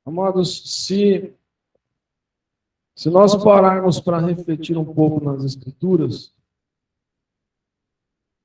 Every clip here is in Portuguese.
Amados, se nós pararmos para refletir um pouco nas Escrituras,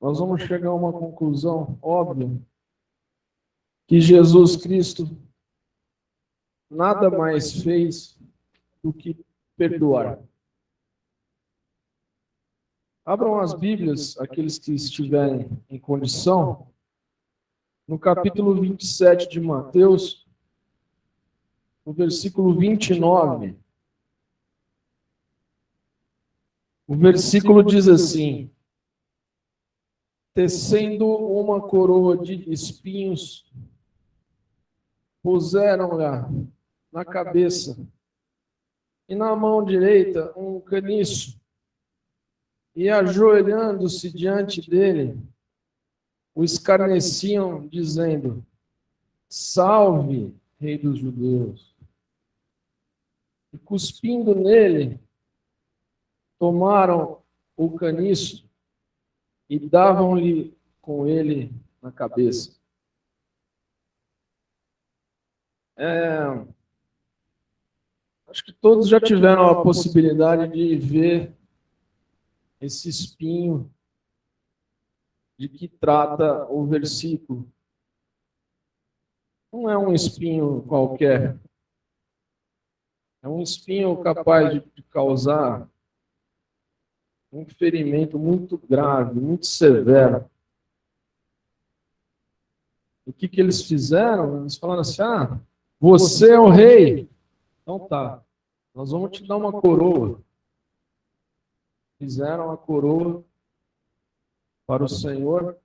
nós vamos chegar a uma conclusão óbvia, que Jesus Cristo nada mais fez do que perdoar. Abram as Bíblias, aqueles que estiverem em condição, no capítulo 27 de Mateus, no versículo 29. O versículo diz assim: tecendo uma coroa de espinhos, puseram-lhe na cabeça, e na mão direita um caniço, e ajoelhando-se diante dele, o escarneciam, dizendo: Salve, Rei dos Judeus! E cuspindo nele, tomaram o caniço e davam-lhe com ele na cabeça. Acho que todos já tiveram a possibilidade de ver esse espinho de que trata o versículo. Não é um espinho qualquer. É um espinho capaz de causar um ferimento muito grave, muito severo. O que eles fizeram? Eles falaram assim: você é o rei. Então tá, nós vamos te dar uma coroa. Fizeram a coroa para o Senhor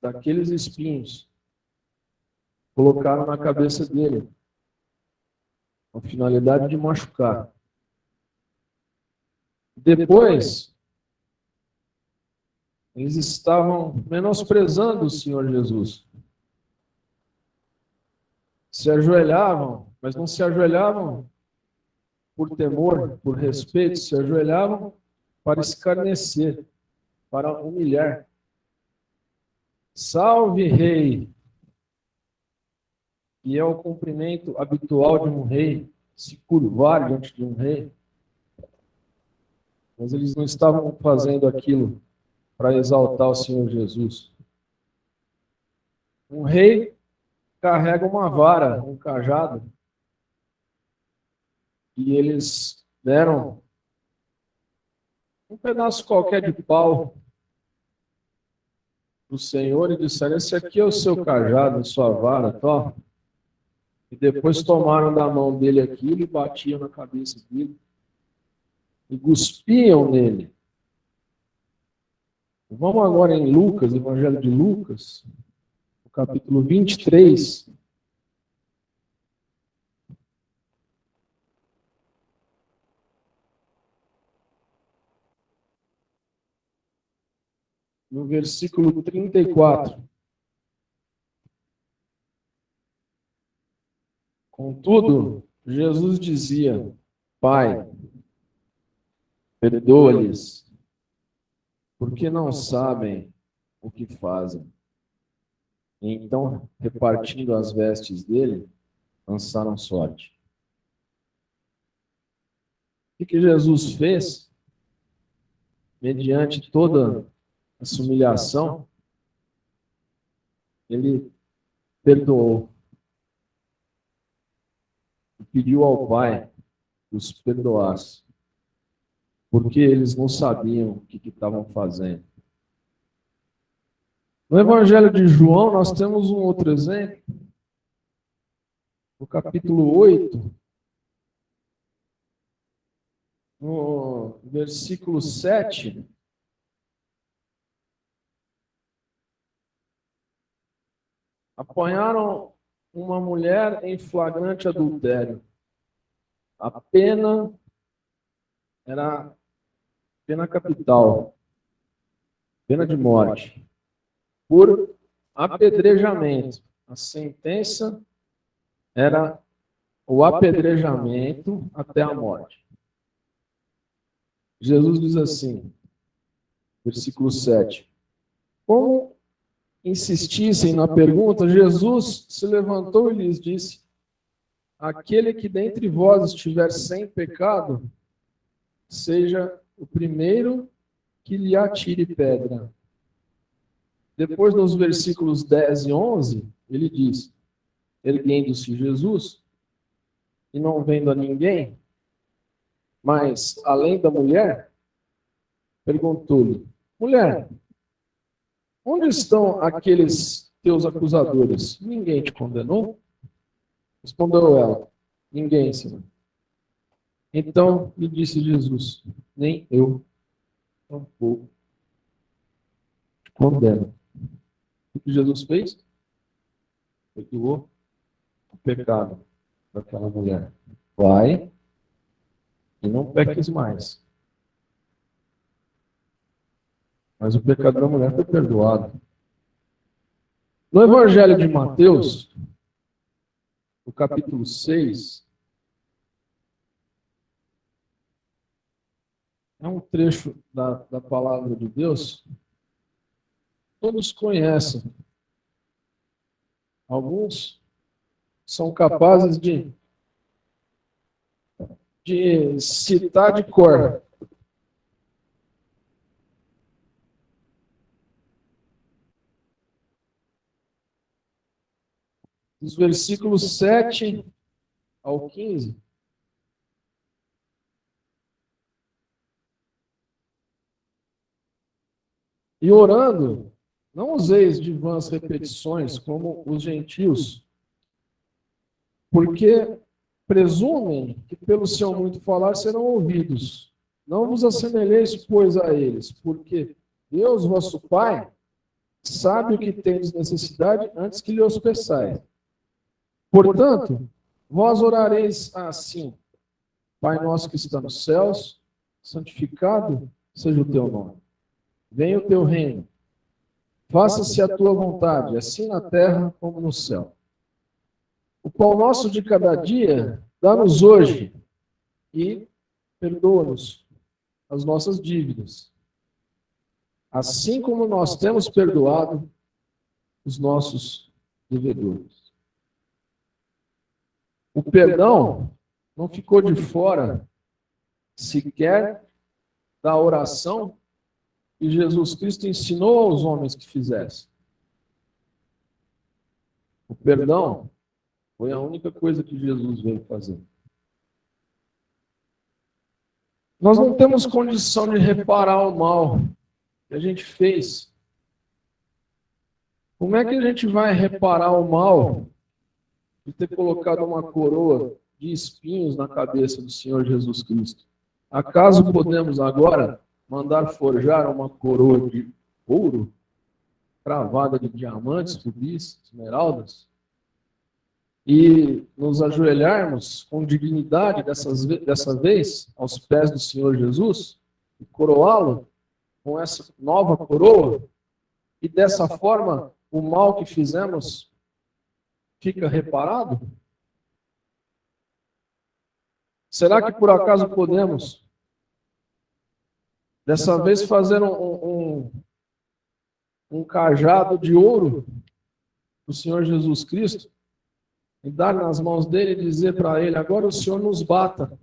daqueles espinhos. Colocaram na cabeça dele, com a finalidade de machucar. Depois, eles estavam menosprezando o Senhor Jesus. Se ajoelhavam, mas não se ajoelhavam por temor, por respeito, se ajoelhavam para escarnecer, para humilhar. Salve, rei! E é o cumprimento habitual de um rei, se curvar diante de um rei. Mas eles não estavam fazendo aquilo para exaltar o Senhor Jesus. Um rei carrega uma vara, um cajado, e eles deram um pedaço qualquer de pau do Senhor e disseram: esse aqui é o seu cajado, a sua vara, tó. E depois tomaram da mão dele aquilo e batiam na cabeça dele e cuspiam nele. Vamos agora em Lucas, Evangelho de Lucas, no capítulo 23. No versículo 34. Contudo, Jesus dizia: Pai, perdoa-lhes, porque não sabem o que fazem. E então, repartindo as vestes dele, lançaram sorte. O que Jesus fez? Mediante toda essa humilhação, ele perdoou. E pediu ao Pai que os perdoasse, porque eles não sabiam o que estavam fazendo. No Evangelho de João, nós temos um outro exemplo. No capítulo 8, no versículo 7, apanharam uma mulher em flagrante adultério. A pena era pena capital, pena de morte, por apedrejamento. A sentença era o apedrejamento até a morte. Jesus diz assim, versículo 7. Como insistissem na pergunta, Jesus se levantou e lhes disse: aquele que dentre vós estiver sem pecado, seja o primeiro que lhe atire pedra. Depois, nos versículos 10 e 11, ele diz: erguendo-se Jesus, e não vendo a ninguém, mas além da mulher, perguntou-lhe: mulher, onde estão aqueles teus acusadores? Ninguém te condenou? Respondeu ela: ninguém, Senhor. Então lhe disse Jesus: nem eu tampouco te condeno. O que Jesus fez? Perdoou o pecado daquela mulher. Vai e não peques mais. Mas o pecado da mulher foi perdoado. No Evangelho de Mateus, no capítulo 6, é um trecho da palavra de Deus. Todos conhecem. Alguns são capazes de citar de cor. Dos versículos 7 ao 15. E orando, não useis de vãs repetições como os gentios, porque presumem que pelo seu muito falar serão ouvidos. Não vos assemelheis, pois, a eles, porque Deus, vosso Pai, sabe o que tendes necessidade antes que lhe os peçais. Portanto, vós orareis assim: Pai nosso que está nos céus, santificado seja o teu nome. Venha o teu reino. Faça-se a tua vontade, assim na terra como no céu. O pão nosso de cada dia, dá-nos hoje e perdoa-nos as nossas dívidas, assim como nós temos perdoado os nossos devedores. O perdão não ficou de fora sequer da oração que Jesus Cristo ensinou aos homens que fizessem. O perdão foi a única coisa que Jesus veio fazer. Nós não temos condição de reparar o mal que a gente fez. Como é que a gente vai reparar o mal de ter colocado uma coroa de espinhos na cabeça do Senhor Jesus Cristo? Acaso podemos agora mandar forjar uma coroa de ouro, cravada de diamantes, rubis, esmeraldas, e nos ajoelharmos com dignidade dessa vez aos pés do Senhor Jesus e coroá-lo com essa nova coroa, e dessa forma o mal que fizemos fica reparado? Será que por acaso podemos dessa vez fazer um cajado de ouro do Senhor Jesus Cristo e dar nas mãos dele e dizer para ele: agora o Senhor nos bata,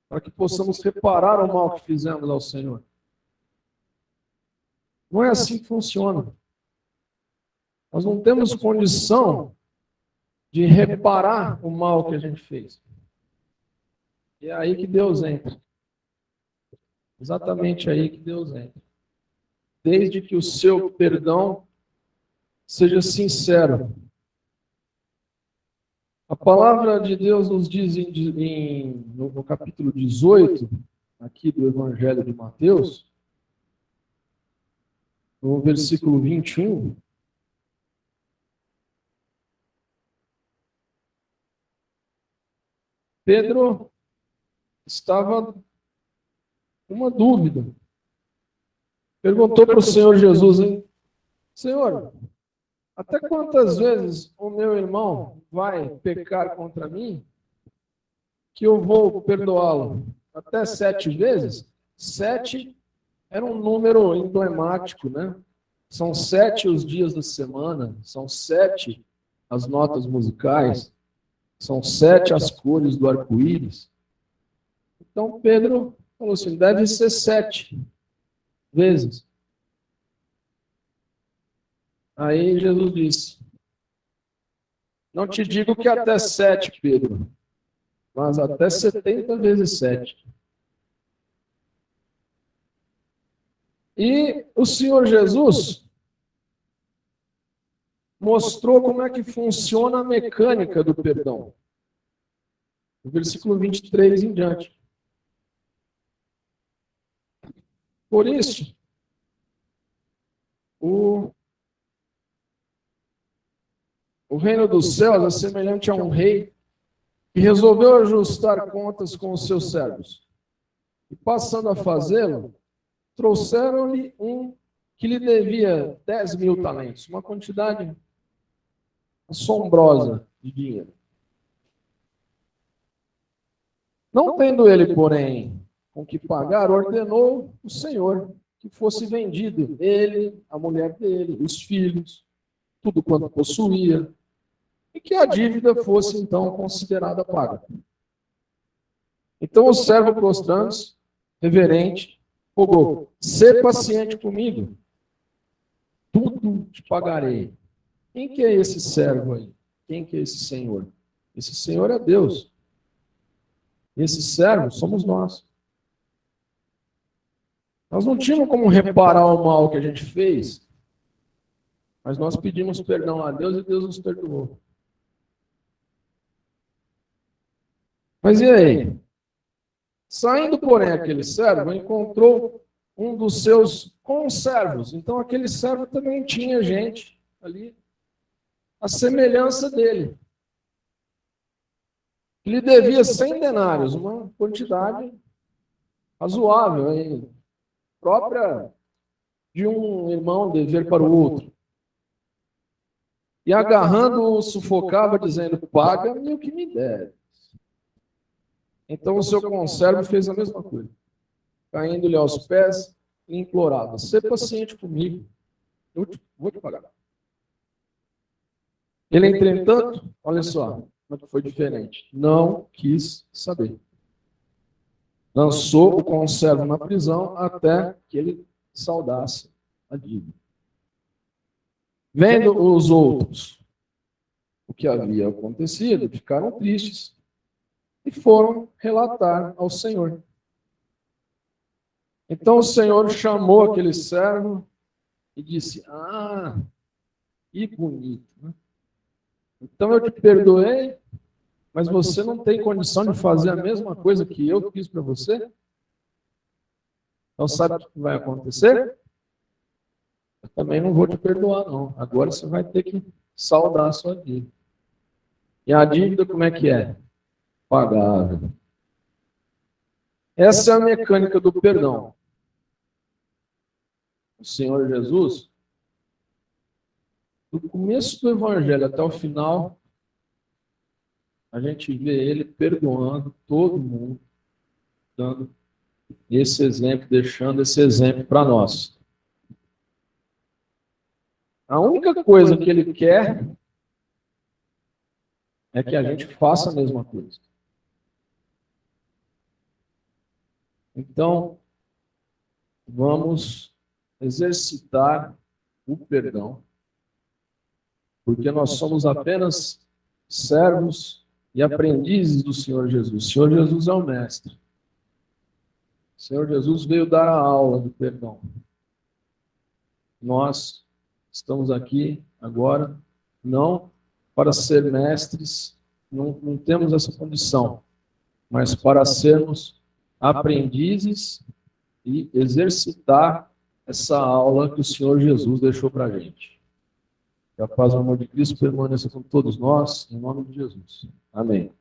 para que possamos reparar o mal que fizemos ao Senhor? Não é assim que funciona. Nós não temos condição de reparar o mal que a gente fez. E é aí que Deus entra. Exatamente aí que Deus entra. Desde que o seu perdão seja sincero. A palavra de Deus nos diz no capítulo 18, aqui do Evangelho de Mateus, no versículo 21, Pedro estava com uma dúvida. Perguntou para o Senhor Jesus: Senhor, até quantas vezes o meu irmão vai pecar contra mim que eu vou perdoá-lo? Até 7 vezes? 7 era um número emblemático, né? São 7 os dias da semana, são 7 as notas musicais, São 7 as cores do arco-íris. Então Pedro falou assim, deve ser 7 vezes. Aí Jesus disse, não te digo que até 7, Pedro, mas até 70 vezes 7. E o Senhor Jesus mostrou como é que funciona a mecânica do perdão. No versículo 23 em diante. Por isso, o reino dos céus é semelhante a um rei que resolveu ajustar contas com os seus servos. E passando a fazê-lo, trouxeram-lhe um que lhe devia 10.000 talentos, uma quantidade assombrosa de dinheiro. Não tendo ele, porém, com que pagar, ordenou o Senhor que fosse vendido, ele, a mulher dele, os filhos, tudo quanto possuía, e que a dívida fosse, então, considerada paga. Então o servo, prostrando-se, reverente, rogou, sê paciente comigo, tudo te pagarei. Quem que é esse servo aí? Quem que é esse Senhor? Esse Senhor é Deus. Esse servo somos nós. Nós não tínhamos como reparar o mal que a gente fez, mas nós pedimos perdão a Deus e Deus nos perdoou. Mas e aí? Saindo, porém, aquele servo, encontrou um dos seus conservos. Então, aquele servo também tinha gente ali, a semelhança dele. Ele devia 100 denários, uma quantidade razoável, hein? Própria de um irmão dever para o outro. E agarrando-o, sufocava, dizendo, paga-me o que me deres. Então o seu conservo fez a mesma coisa. Caindo-lhe aos pés, e implorava, sê paciente comigo, eu vou te pagar. Ele, entretanto, olha só, mas foi diferente. Não quis saber. Lançou o conservo na prisão até que ele saudasse a dívida. Vendo os outros o que havia acontecido, ficaram tristes e foram relatar ao Senhor. Então o Senhor chamou aquele servo e disse, que bonito, né? Então eu te perdoei, mas você não tem condição de fazer a mesma coisa que eu fiz para você? Então sabe o que vai acontecer? Eu também não vou te perdoar, não. Agora você vai ter que saldar a sua dívida. E a dívida como é que é? Pagável. Essa é a mecânica do perdão. O Senhor Jesus, do começo do Evangelho até o final, a gente vê ele perdoando todo mundo, dando esse exemplo, deixando esse exemplo para nós. A única coisa que ele quer é que a gente faça a mesma coisa. Então, vamos exercitar o perdão, porque nós somos apenas servos e aprendizes do Senhor Jesus. O Senhor Jesus é o mestre. O Senhor Jesus veio dar a aula do perdão. Nós estamos aqui agora, não para ser mestres, não temos essa condição, mas para sermos aprendizes e exercitar essa aula que o Senhor Jesus deixou para a gente. Que a paz e o amor de Cristo permaneça com todos nós, em nome de Jesus. Amém.